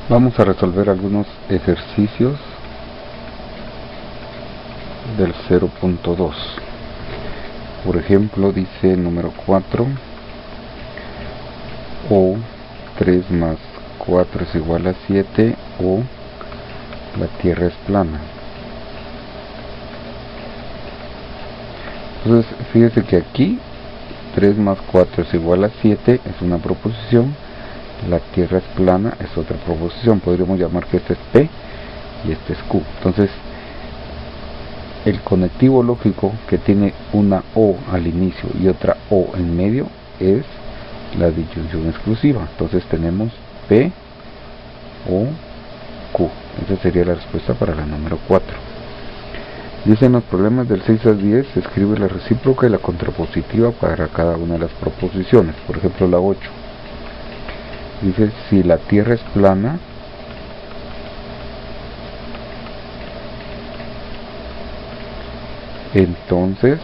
Vamos a resolver algunos ejercicios del 0.2. Por ejemplo, dice número 4, o 3 más 4 es igual a 7, o la Tierra es plana. Entonces, fíjese que aquí 3 más 4 es igual a 7 es una proposición, la Tierra es plana es otra proposición. Podríamos llamar que este es P y este es Q. Entonces, el conectivo lógico que tiene una O al inicio y otra O en medio es la disyunción exclusiva. Entonces tenemos P, O, Q. Esa sería la respuesta para la número 4. Dice en los problemas del 6 al 10, se escribe la recíproca y la contrapositiva para cada una de las proposiciones. Por ejemplo, la 8. Dice, si la Tierra es plana, entonces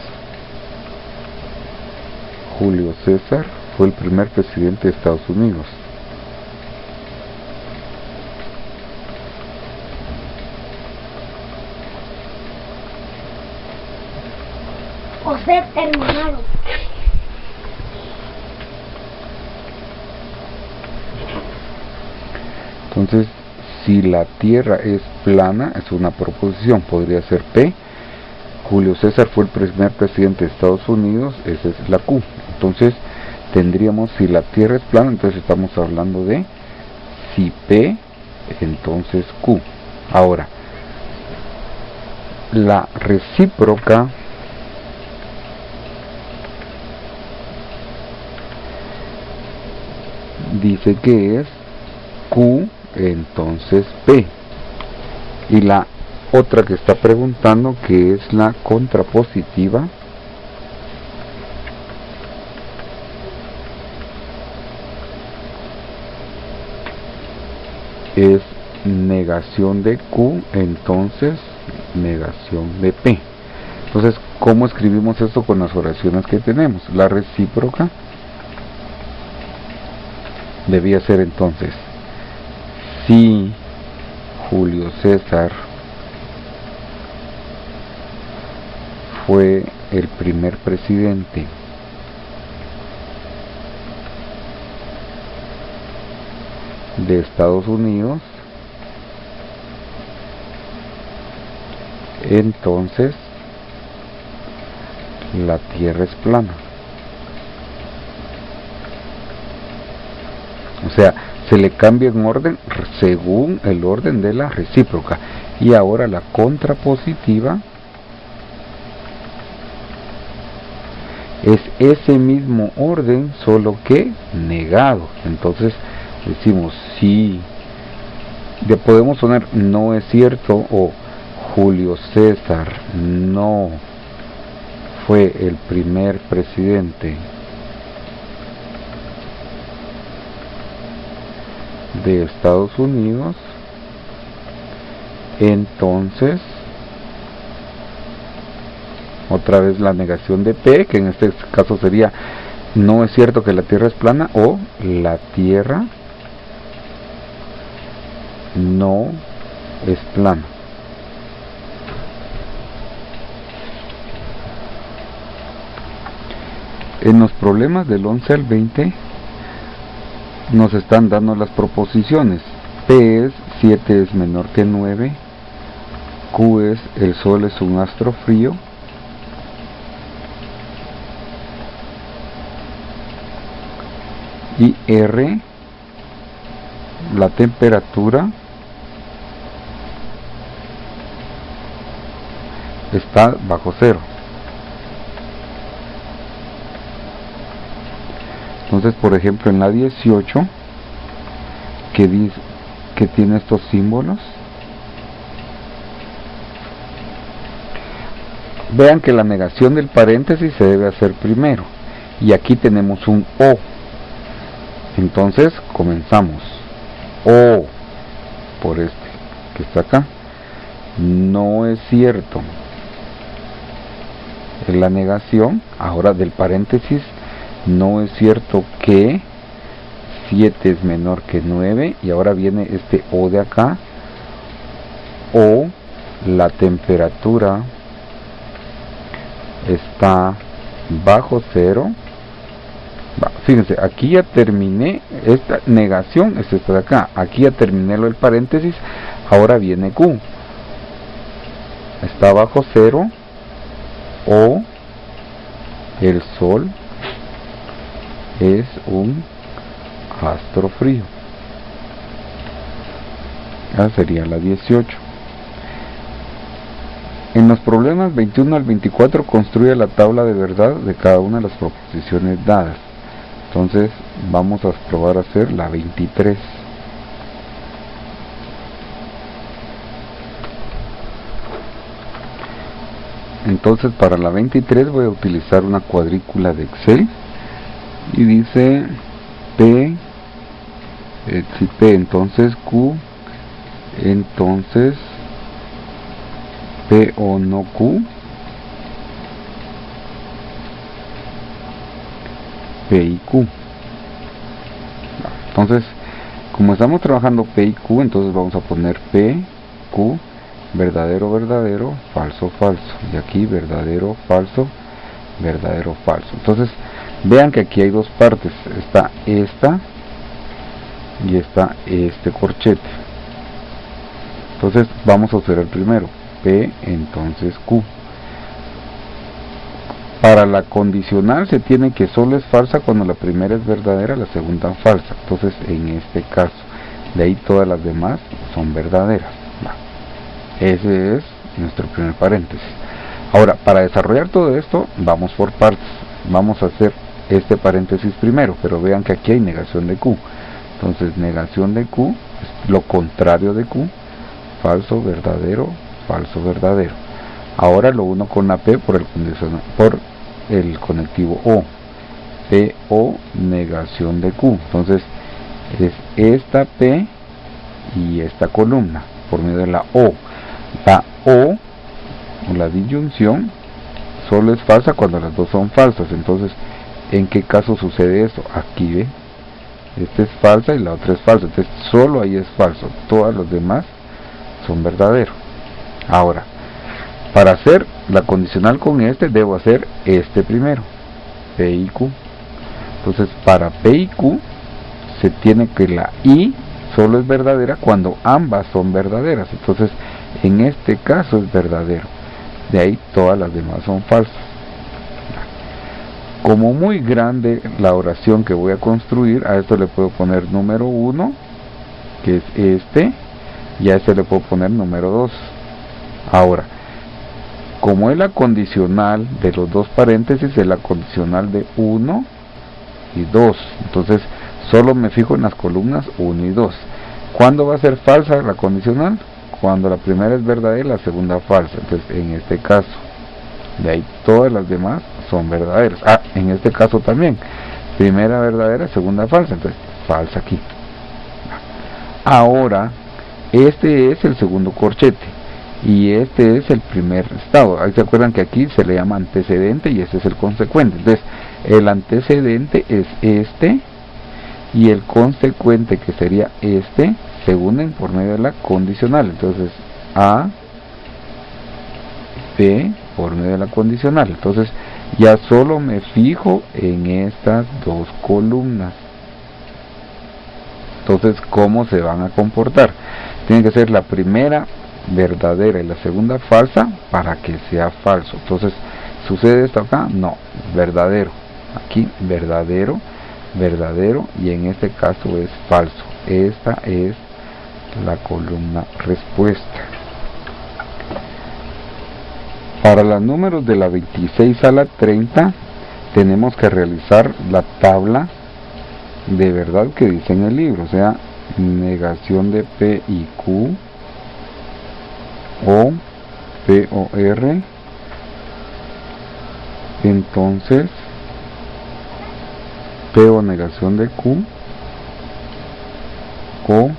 Julio César fue el primer presidente de Estados Unidos. José terminado. Entonces, si la Tierra es plana, es una proposición, podría ser P. Julio César fue el primer presidente de Estados Unidos, esa es la Q. Entonces, tendríamos, si la Tierra es plana, entonces estamos hablando de si P, entonces Q. Ahora, la recíproca dice que es Q, entonces P. Y la otra que está preguntando, que es la contrapositiva, es negación de Q, entonces negación de P. Entonces, ¿cómo escribimos esto con las oraciones que tenemos? La recíproca debía ser entonces, si Julio César fue el primer presidente de Estados Unidos, entonces la Tierra es plana. O sea, se le cambia en orden según el orden de la recíproca. Y ahora la contrapositiva es ese mismo orden, solo que negado. Entonces decimos sí, le podemos poner no es cierto, o Julio César no fue el primer presidente de Estados Unidos, entonces otra vez la negación de P, que en este caso sería no es cierto que la Tierra es plana, o la Tierra no es plana. En los problemas del 11 al 20 nos están dando las proposiciones. P es 7 es menor que 9, Q es el Sol es un astro frío, y R, la temperatura está bajo cero. Entonces, por ejemplo, en la 18, que dice que tiene estos símbolos, vean que la negación del paréntesis se debe hacer primero, y aquí tenemos un O. Entonces comenzamos. O, por este que está acá, no es cierto. Es la negación ahora del paréntesis. No es cierto que 7 es menor que 9, y ahora viene este O de acá, o la temperatura está bajo cero. Fíjense, aquí ya terminé, esta negación es esta de acá, aquí ya terminé lo del paréntesis, ahora viene Q, está bajo cero, o el Sol es un astro frío. Esa sería la 18. En los problemas 21 al 24 construye la tabla de verdad de cada una de las proposiciones dadas. Entonces vamos a probar a hacer la 23. Entonces para la 23 voy a utilizar una cuadrícula de Excel y dice P, si P entonces Q, entonces P o no Q, P y Q. Entonces, como estamos trabajando P y Q, entonces vamos a poner P, Q, verdadero, verdadero, falso, falso. Y aquí verdadero, falso, verdadero, falso. Entonces, vean que aquí hay dos partes. Está esta y está este corchete. Entonces, vamos a usar el primero. P, entonces Q. Para la condicional se tiene que solo es falsa cuando la primera es verdadera, la segunda falsa. Entonces en este caso, de ahí todas las demás son verdaderas. Ese es nuestro primer paréntesis. Ahora, para desarrollar todo esto, vamos por partes. Vamos a hacer este paréntesis primero, pero vean que aquí hay negación de Q. Entonces negación de Q es lo contrario de Q, falso, verdadero, falso, verdadero. Ahora lo uno con la P por el conectivo O. P o negación de Q. Entonces es esta P y esta columna por medio de la O. La O la disyunción solo es falsa cuando las dos son falsas. Entonces, ¿en qué caso sucede eso? Aquí ve, esta es falsa y la otra es falsa. Entonces solo ahí es falso, todos los demás son verdaderos. Ahora, para hacer la condicional con este, debo hacer este primero, P y Q. Entonces, para P y Q, se tiene que la I solo es verdadera cuando ambas son verdaderas. Entonces, en este caso es verdadero. De ahí todas las demás son falsas. Como muy grande la oración que voy a construir, a esto le puedo poner número 1, que es este, y a este le puedo poner número 2. Ahora, como es la condicional de los dos paréntesis, es la condicional de 1 y 2. Entonces, solo me fijo en las columnas 1 y 2. ¿Cuándo va a ser falsa la condicional? Cuando la primera es verdadera y la segunda falsa. Entonces, en este caso, de ahí todas las demás son verdaderas. En este caso también, primera verdadera, segunda falsa. Entonces, falsa aquí. Ahora, este es el segundo corchete y este es el primer estado. Ahí se acuerdan que aquí se le llama antecedente y este es el consecuente. Entonces, el antecedente es este y el consecuente, que sería este, se unen por medio de la condicional. Entonces A, B por medio de la condicional. Entonces ya solo me fijo en estas dos columnas. Entonces, ¿cómo se van a comportar? Tiene que ser la primera verdadera y la segunda falsa para que sea falso. Entonces, ¿sucede esto acá? No, verdadero. Aquí verdadero, verdadero, y en este caso es falso. Esta es la columna respuesta. Para los números de la 26 a la 30 tenemos que realizar la tabla de verdad que dice en el libro, o sea, negación de P y Q, o P o R. Entonces P o negación de Q, o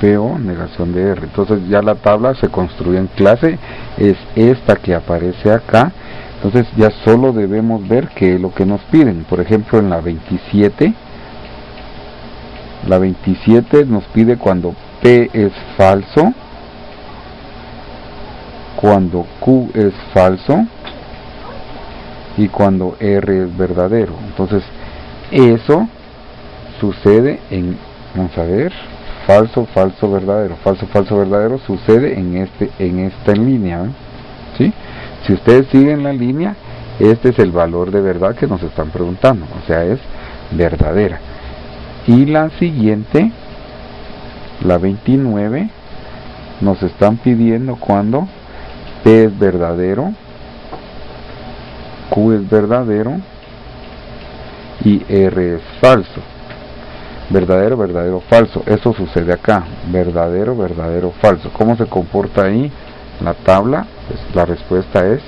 P o negación de R. Entonces ya la tabla se construye en clase, es esta que aparece acá. Entonces ya solo debemos ver qué es lo que nos piden. Por ejemplo, en la 27 La 27 nos pide cuando P es falso, cuando Q es falso y cuando R es verdadero. Entonces eso sucede en, vamos a ver, falso, falso, verdadero, falso, falso, verdadero, sucede en esta línea, ¿eh? ¿Sí? Si ustedes siguen la línea, este es el valor de verdad que nos están preguntando, o sea, es verdadera. Y la siguiente, la 29, nos están pidiendo cuando P es verdadero, Q es verdadero y R es falso. Verdadero, verdadero, falso. Eso sucede acá. Verdadero, verdadero, falso. ¿Cómo se comporta ahí la tabla? Pues la respuesta es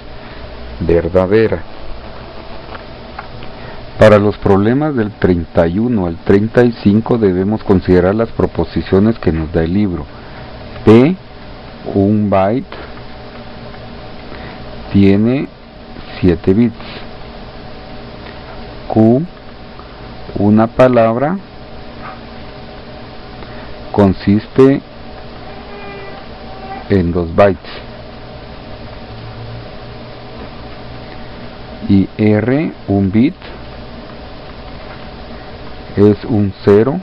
verdadera. Para los problemas del 31 al 35 debemos considerar las proposiciones que nos da el libro. P, un byte, tiene 7 bits. Q, una palabra, consiste en 2 bytes. Y R, un bit, es un 0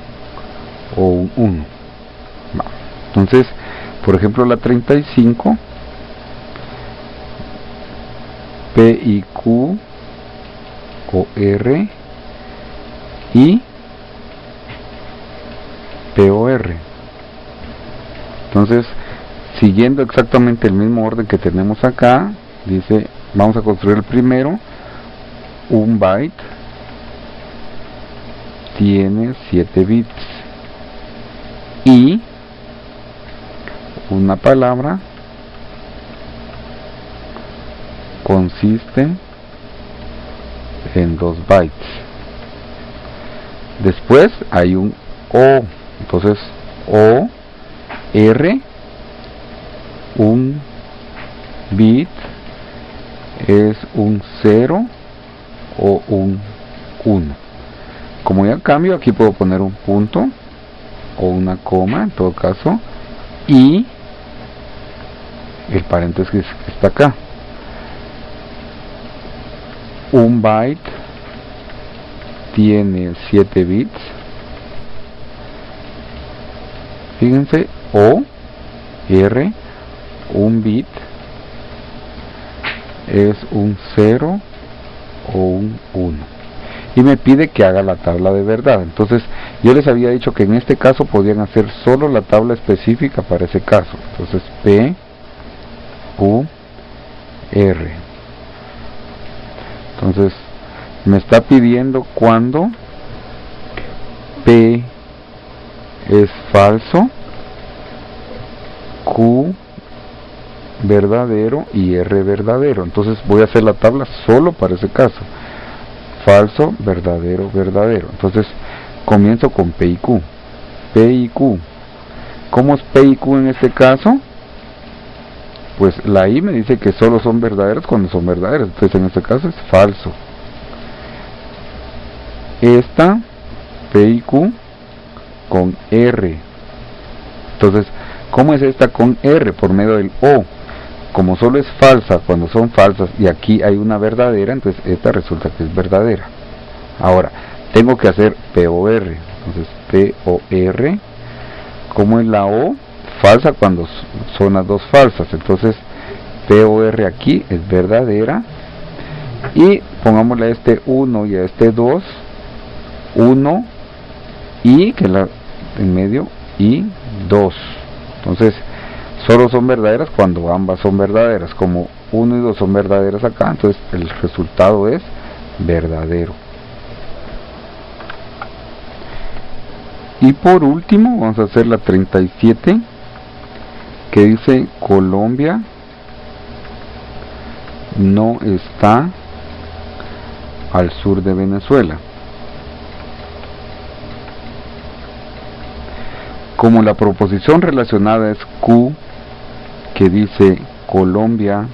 o un 1. Entonces, por ejemplo, la 35, P y Q o R y P o R. Entonces, siguiendo exactamente el mismo orden que tenemos acá, dice, vamos a construir el primero. Un byte tiene 7 bits y una palabra consiste en 2 bytes. Después hay un O, entonces O, R, un bit es un 0 o un 1. Como ya cambio, aquí puedo poner un punto o una coma en todo caso, y el paréntesis que está acá. Un byte tiene 7 bits. Fíjense, O, R, un bit es un 0 o un 1. Y me pide que haga la tabla de verdad. Entonces, yo les había dicho que en este caso podían hacer solo la tabla específica para ese caso. Entonces, P, Q, R. Entonces, me está pidiendo cuando P es falso, Q verdadero y R verdadero. Entonces voy a hacer la tabla solo para ese caso. Falso, verdadero, verdadero. Entonces comienzo con P y Q. P y Q. ¿Cómo es P y Q en este caso? Pues la I me dice que solo son verdaderas cuando son verdaderas. Entonces en este caso es falso. Esta P y Q con R. Entonces, ¿cómo es esta con R? Por medio del O. Como solo es falsa cuando son falsas y aquí hay una verdadera, entonces esta resulta que es verdadera. Ahora, tengo que hacer P o R. Entonces, P o R. ¿Cómo es la O? Falsa cuando son las dos falsas. Entonces, P o R aquí es verdadera. Y pongámosle a este 1 y a este 2. 1 y que la en medio y 2. Entonces solo son verdaderas cuando ambas son verdaderas. Como 1 y 2 son verdaderas acá, entonces el resultado es verdadero. Y por último vamos a hacer la 37, que dice Colombia no está al sur de Venezuela. Como la proposición relacionada es Q, que dice Colombia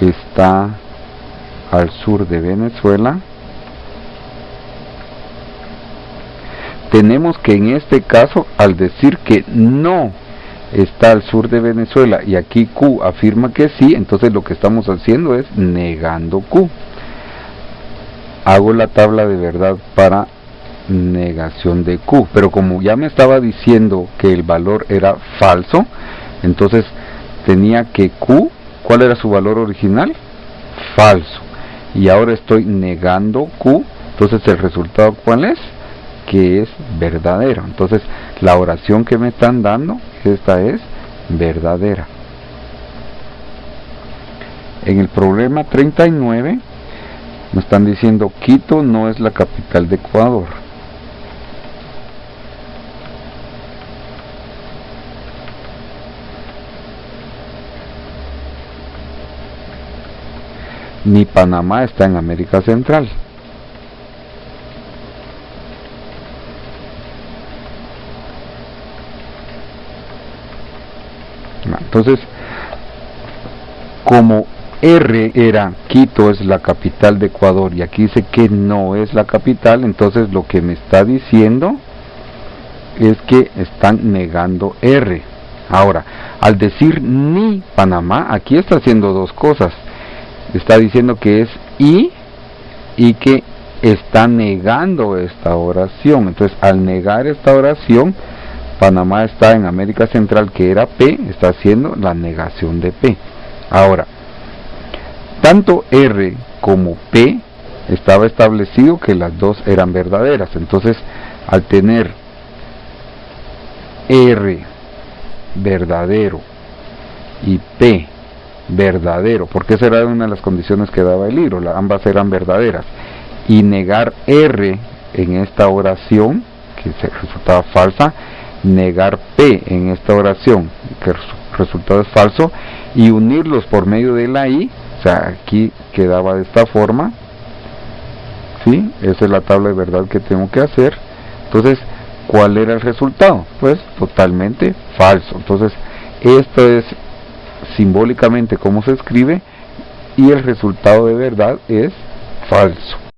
está al sur de Venezuela, tenemos que en este caso, al decir que no está al sur de Venezuela y aquí Q afirma que sí, entonces lo que estamos haciendo es negando Q. Hago la tabla de verdad para negación de Q, pero como ya me estaba diciendo que el valor era falso, entonces tenía que Q, ¿cuál era su valor original? Falso. Y ahora estoy negando Q, entonces el resultado ¿cuál es? Que es verdadero. Entonces la oración que me están dando, esta es verdadera. En el problema 39 me están diciendo Quito no es la capital de Ecuador. Ni Panamá está en América Central. Entonces, como R era Quito es la capital de Ecuador y aquí dice que no es la capital, entonces lo que me está diciendo es que están negando R. Ahora, al decir ni Panamá, aquí está haciendo dos cosas. Está diciendo que es y que está negando esta oración. Entonces, al negar esta oración, Panamá está en América Central, que era P, está haciendo la negación de P. Ahora, tanto R como P estaba establecido que las dos eran verdaderas. Entonces, al tener R verdadero y P verdadero, porque esa era una de las condiciones que daba el libro, ambas eran verdaderas, y negar R en esta oración, que resultaba falsa, negar P en esta oración, que el resultado es falso, y unirlos por medio de la I, o sea, aquí quedaba de esta forma, ¿sí? Esa es la tabla de verdad que tengo que hacer. Entonces, ¿cuál era el resultado? Pues totalmente falso. Entonces, esto es simbólicamente cómo se escribe, y el resultado de verdad es falso.